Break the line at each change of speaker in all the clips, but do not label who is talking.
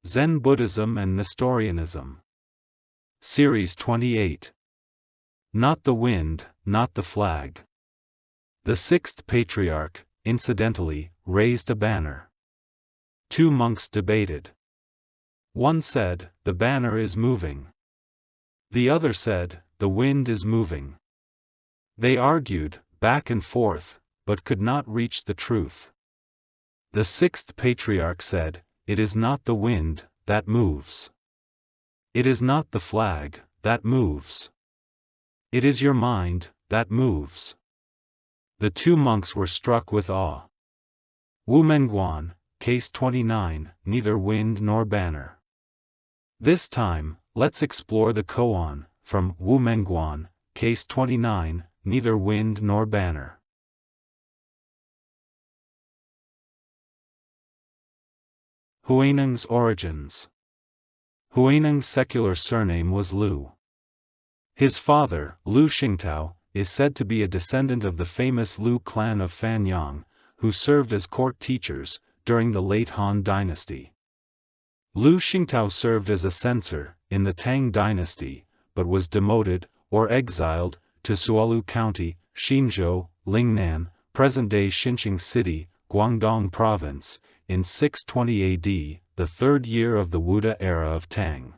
Zen Buddhism and Nestorianism. Series 28. Not the wind, not the flag. The Sixth Patriarch, incidentally, raised a banner. Two monks debated. One said, "The banner is moving." The other said, "The wind is moving." They argued, back and forth, but could not reach the truth. The Sixth Patriarch said, "It is not the wind that moves. It is not the flag that moves. It is your mind that moves." The two monks were struck with awe. WuMenGuan, Case 29, Neither Wind Nor Banner. This time, let's explore the koan, from WuMenGuan, Case 29, Neither Wind Nor Banner. Huineng's origins. Huineng's secular surname was Liu. His father, Liu Xingtao, is said to be a descendant of the famous Liu clan of Fanyang, who served as court teachers during the late Han dynasty. Liu Xingtao served as a censor in the Tang dynasty, but was demoted, or exiled, to Sualu County, Xinzhou, Lingnan, present-day Xinqiang City, Guangdong Province, in 620 AD, the third year of the Wuda era of Tang.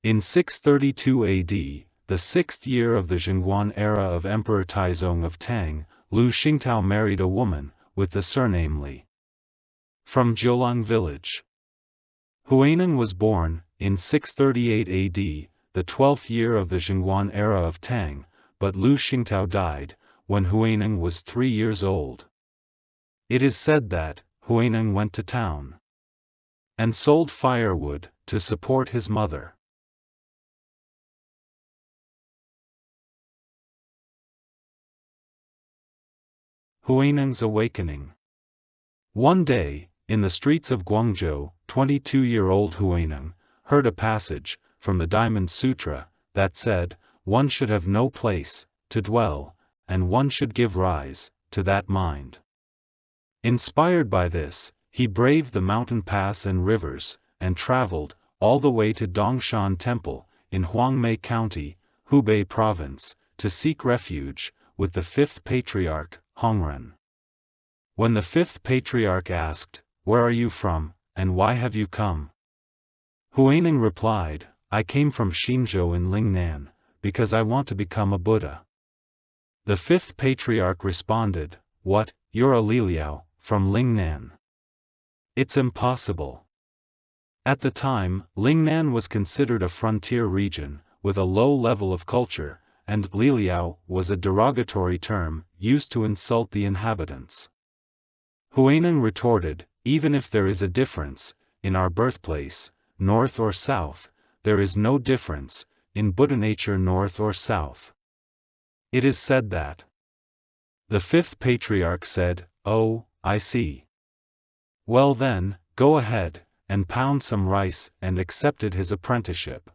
In 632 AD, the sixth year of the Zhenguan era of Emperor Taizong of Tang, Liu Xingtao married a woman with the surname Li. From Jiulang village. Huineng was born in 638 AD, the 12th year of the Zhenguan era of Tang, but Liu Xingtao died when Huineng was 3 years old. It is said that Huineng went to town and sold firewood to support his mother. Huineng's awakening. One day, in the streets of Guangzhou, 22-year-old Huineng heard a passage from the Diamond Sutra that said, "One should have no place to dwell, and one should give rise to that mind." Inspired by this, he braved the mountain pass and rivers, and traveled all the way to Dongshan Temple, in Huangmei County, Hubei Province, to seek refuge with the fifth patriarch, Hongren. When the fifth patriarch asked, "Where are you from, and why have you come?" Huineng replied, "I came from Xinzhou in Lingnan, because I want to become a Buddha." The fifth patriarch responded, "What, you're a Liliao, from Lingnan? It's impossible." At the time, Lingnan was considered a frontier region, with a low level of culture, and Liliao was a derogatory term, used to insult the inhabitants. Huineng retorted, "Even if there is a difference, in our birthplace, north or south, there is no difference, in Buddha nature north or south." It is said that the fifth patriarch said, "Oh, I see. Well then, go ahead, and pound some rice," and accepted his apprenticeship.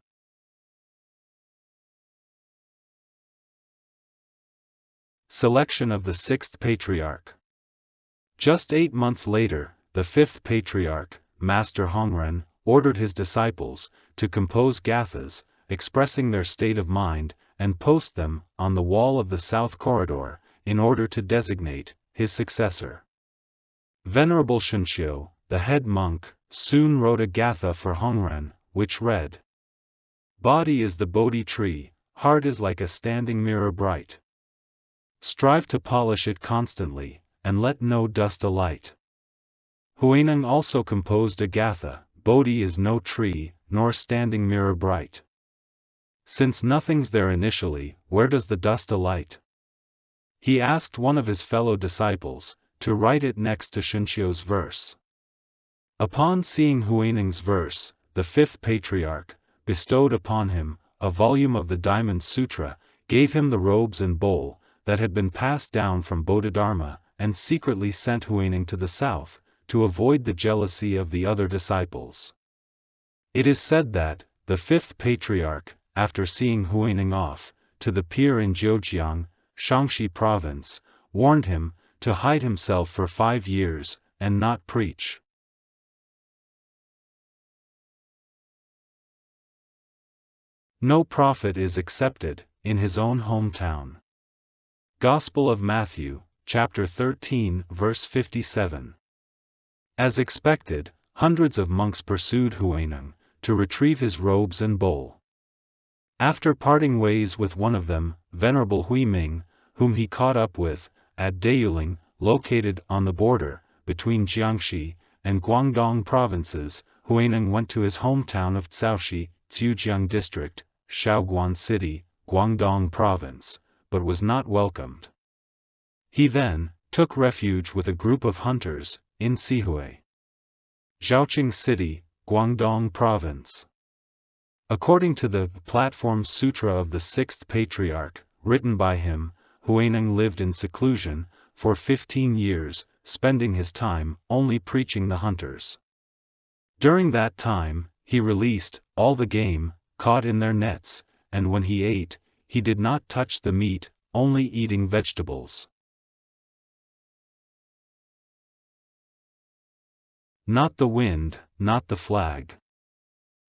Selection of the Sixth Patriarch. Just 8 months later, the fifth patriarch, Master Hongren, ordered his disciples to compose gathas, expressing their state of mind, and post them on the wall of the south corridor, in order to designate his successor. Venerable Shunshio, the head monk, soon wrote a gatha for Hongren, which read, "Body is the Bodhi tree, heart is like a standing mirror bright. Strive to polish it constantly, and let no dust alight." Huineng also composed a gatha, "Bodhi is no tree, nor standing mirror bright. Since nothing's there initially, where does the dust alight?" He asked one of his fellow disciples to write it next to Shunshio's verse. Upon seeing Huineng's verse, the fifth patriarch bestowed upon him a volume of the Diamond Sutra, gave him the robes and bowl that had been passed down from Bodhidharma, and secretly sent Huineng to the south, to avoid the jealousy of the other disciples. It is said that the fifth patriarch, after seeing Huineng off to the pier in Jiujiang, Shaanxi Province, warned him to hide himself for 5 years, and not preach. No prophet is accepted in his own hometown. Gospel of Matthew, chapter 13, verse 57. As expected, hundreds of monks pursued Huineng to retrieve his robes and bowl. After parting ways with one of them, Venerable Huiming, whom he caught up with, at Dayuling, located on the border between Jiangxi and Guangdong provinces, Huineng went to his hometown of Caoxi, Zhujiang district, Shaoguan city, Guangdong province, but was not welcomed. He then took refuge with a group of hunters in Sihui, Zhaoqing city, Guangdong province. According to the Platform Sutra of the Sixth Patriarch, written by him, Huineng lived in seclusion for 15 years, spending his time only preaching the hunters. During that time, he released all the game caught in their nets, and when he ate, he did not touch the meat, only eating vegetables. Not the wind, not the flag.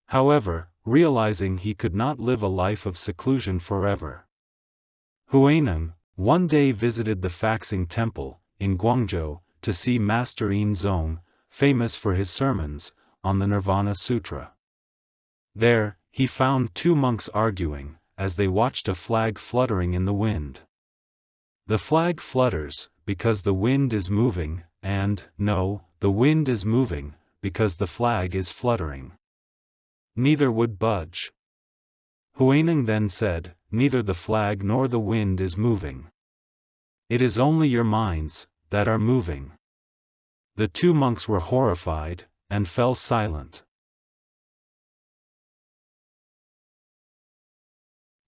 However, realizing he could not live a life of seclusion forever, Huineng one day visited the Faxing Temple in Guangzhou to see Master Yin Zong, famous for his sermons on the Nirvana Sutra. There, he found two monks arguing as they watched a flag fluttering in the wind. The flag flutters because the wind is moving, and, no, the wind is moving because the flag is fluttering. Neither would budge. Huineng then said, neither the flag nor the wind is moving. It is only your minds that are moving. The two monks were horrified, and fell silent.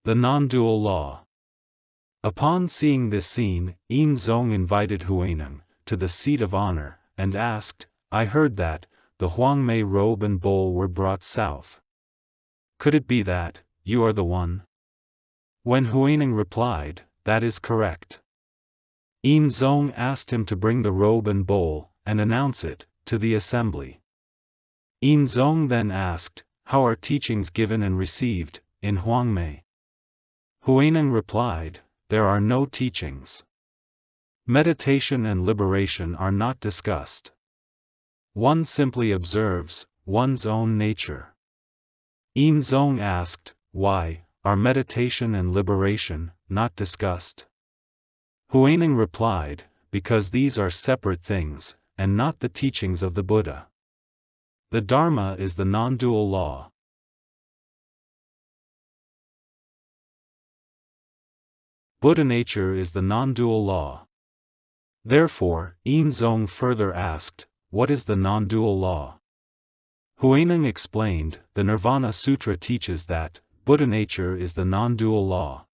The non-dual law. Upon seeing this scene, Yin Zong invited Huineng to the seat of honor, and asked, I heard that the Huangmei robe and bowl were brought south. Could it be that you are the one? When Huineng replied, that is correct. Yin Zong asked him to bring the robe and bowl, and announce it to the assembly. Yin Zong then asked, how are teachings given and received in Huangmei? Huineng replied, there are no teachings. Meditation and liberation are not discussed. One simply observes one's own nature. Yin Zong asked, why are meditation and liberation not discussed? Huineng replied, because these are separate things, and not the teachings of the Buddha. The Dharma is the non-dual law. Buddha nature is the non-dual law. Therefore, Yin Zong further asked, what is the non-dual law? Huineng explained, the Nirvana Sutra teaches that Buddha nature is the non-dual law.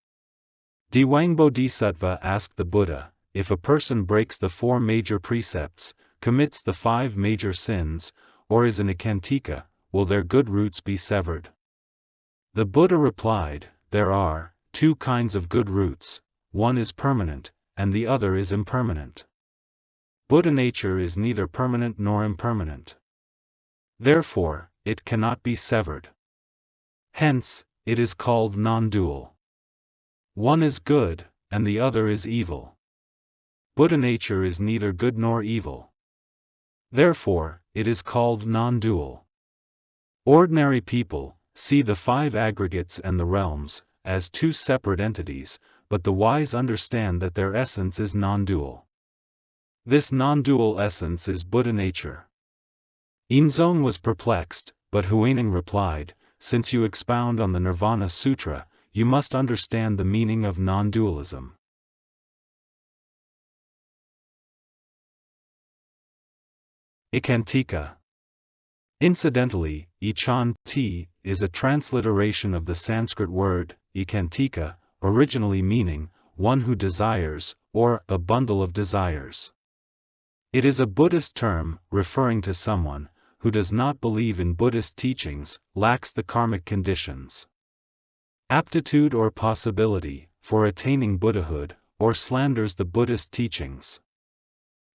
Diwang Bodhisattva asked the Buddha, if a person breaks the 4 major precepts, commits the 5 major sins, or is an ikantika, will their good roots be severed? The Buddha replied, there are 2 kinds of good roots, one is permanent, and the other is impermanent. Buddha nature is neither permanent nor impermanent. Therefore, it cannot be severed. Hence, it is called non-dual. One is good, and the other is evil. Buddha nature is neither good nor evil. Therefore, it is called non-dual. Ordinary people see the 5 aggregates and the realms as 2 separate entities, but the wise understand that their essence is non-dual. This non-dual essence is Buddha nature. Yin Zong was perplexed, but Huineng replied, since you expound on the Nirvana Sutra, you must understand the meaning of non-dualism. Ikantika. Incidentally, Ichan-ti is a transliteration of the Sanskrit word, ikantika, originally meaning, one who desires, or a bundle of desires. It is a Buddhist term, referring to someone who does not believe in Buddhist teachings, lacks the karmic conditions, aptitude or possibility for attaining Buddhahood, or slanders the Buddhist teachings.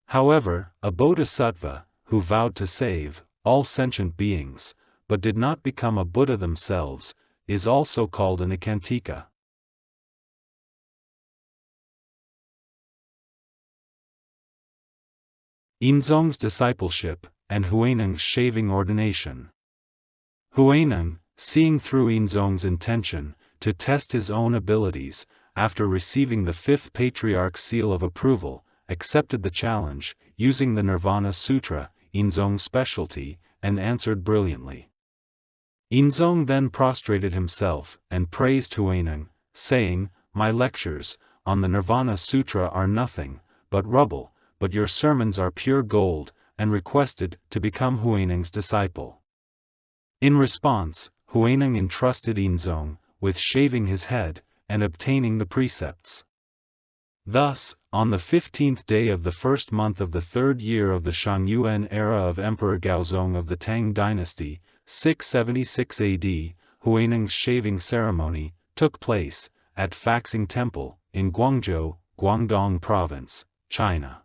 However, a bodhisattva, who vowed to save all sentient beings, but did not become a Buddha themselves, is also called an ekantika. Yinzong's discipleship, and Huineng's shaving ordination. Huineng, seeing through Yinzong's intention to test his own abilities, after receiving the Fifth Patriarch's seal of approval, accepted the challenge, using the Nirvana Sutra, Yinzong's specialty, and answered brilliantly. Yinzong then prostrated himself and praised Huineng, saying, "My lectures on the Nirvana Sutra are nothing but rubble, but your sermons are pure gold," and requested to become Huineng's disciple. In response, Huineng entrusted Yinzong with shaving his head and obtaining the precepts. Thus, on the 15th day of the first month of the third year of the Shangyuan era of Emperor Gaozong of the Tang dynasty, 676 AD, Huineng's shaving ceremony took place at Faxing Temple in Guangzhou, Guangdong Province, China.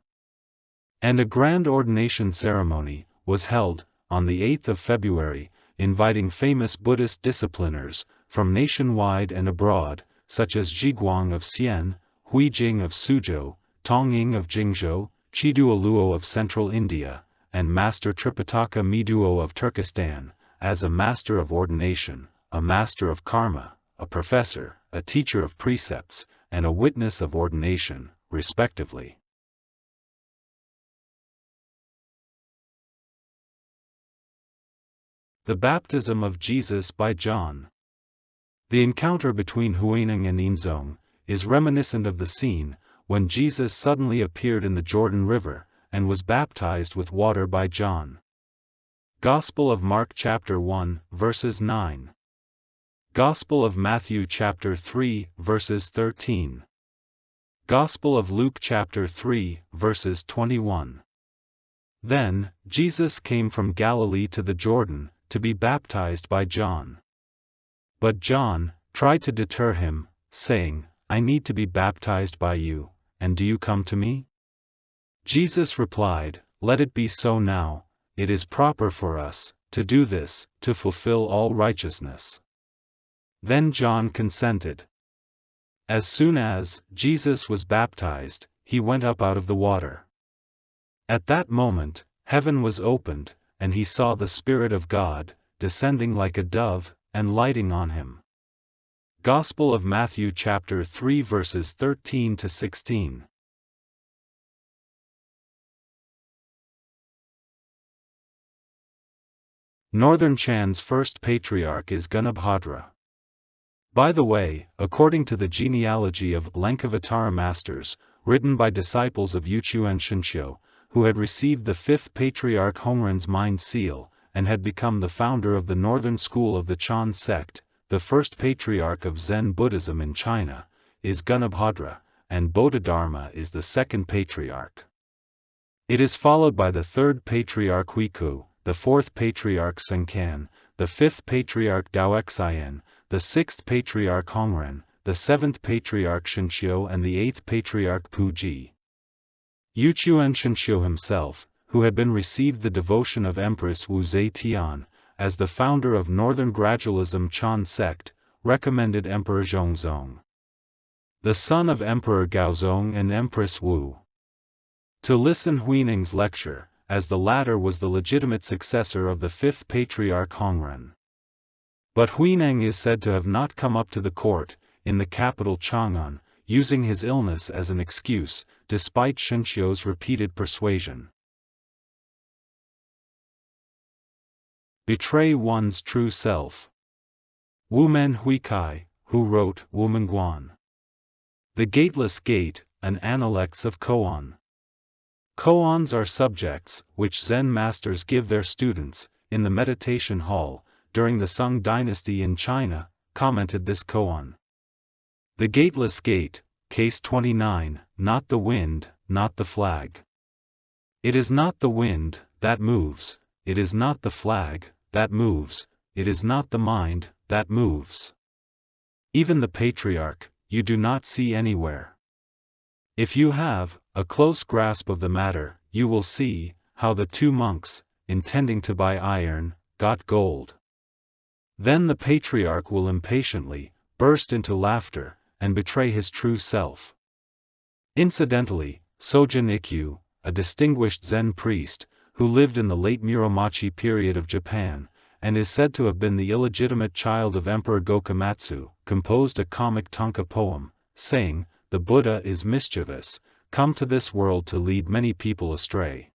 And a grand ordination ceremony was held on the 8th of February, inviting famous Buddhist discipliners from nationwide and abroad, such as Zhiguang of Xian, Huijing of Suzhou, Tongying of Jingzhou, Chiduo Luo of Central India, and Master Tripitaka Miduo of Turkestan, as a master of ordination, a master of karma, a professor, a teacher of precepts, and a witness of ordination, respectively. The Baptism of Jesus by John. The encounter between Huineng and Yinzong is reminiscent of the scene when Jesus suddenly appeared in the Jordan River and was baptized with water by John. Gospel of Mark chapter 1, verses 9. Gospel of Matthew chapter 3, verses 13. Gospel of Luke chapter 3, verses 21. Then, Jesus came from Galilee to the Jordan to be baptized by John. But John tried to deter him, saying, "I need to be baptized by you, and do you come to me?" Jesus replied, "Let it be so now, it is proper for us to do this, to fulfill all righteousness." Then John consented. As soon as Jesus was baptized, he went up out of the water. At that moment, heaven was opened, and he saw the Spirit of God descending like a dove and lighting on him. Gospel of Matthew chapter 3 verses 13 to 16. Northern Chan's first patriarch is Gunabhadra. By the way, according to the genealogy of Lankavatara masters, written by disciples of Yuchuan Shinshio, who had received the fifth patriarch Hongren's mind seal, and had become the founder of the northern school of the Chan sect, the first patriarch of Zen Buddhism in China, is Gunabhadra, and Bodhidharma is the second patriarch. It is followed by the third patriarch Huiku, the fourth patriarch Senkan, the fifth patriarch Daoxayan, the sixth patriarch Hongren, the seventh patriarch Shinshio and the eighth patriarch Puji. Yuchuan Shinshio himself, who had been received the devotion of Empress Wu Zetian, as the founder of Northern Gradualism Chan sect, recommended Emperor Zhongzong, the son of Emperor Gaozong and Empress Wu, to listen Huineng's lecture, as the latter was the legitimate successor of the fifth patriarch Hongren. But Huineng is said to have not come up to the court, in the capital Chang'an, using his illness as an excuse, despite Shinshio's repeated persuasion. Betray one's true self. Wumen Huikai, who wrote WuMenGuan. The Gateless Gate, an analects of koan. Koans are subjects which Zen masters give their students, in the meditation hall, during the Sung dynasty in China, commented this koan. The Gateless Gate, case 29, not the wind, not the flag. It is not the wind that moves, it is not the flag that moves, it is not the mind that moves. Even the patriarch, you do not see anywhere. If you have a close grasp of the matter, you will see how the two monks, intending to buy iron, got gold. Then the patriarch will impatiently burst into laughter and betray his true self. Incidentally, Sojin Ikkyu, a distinguished Zen priest, who lived in the late Muromachi period of Japan, and is said to have been the illegitimate child of Emperor Gokomatsu, composed a comic tanka poem, saying, "The Buddha is mischievous, come to this world to lead many people astray."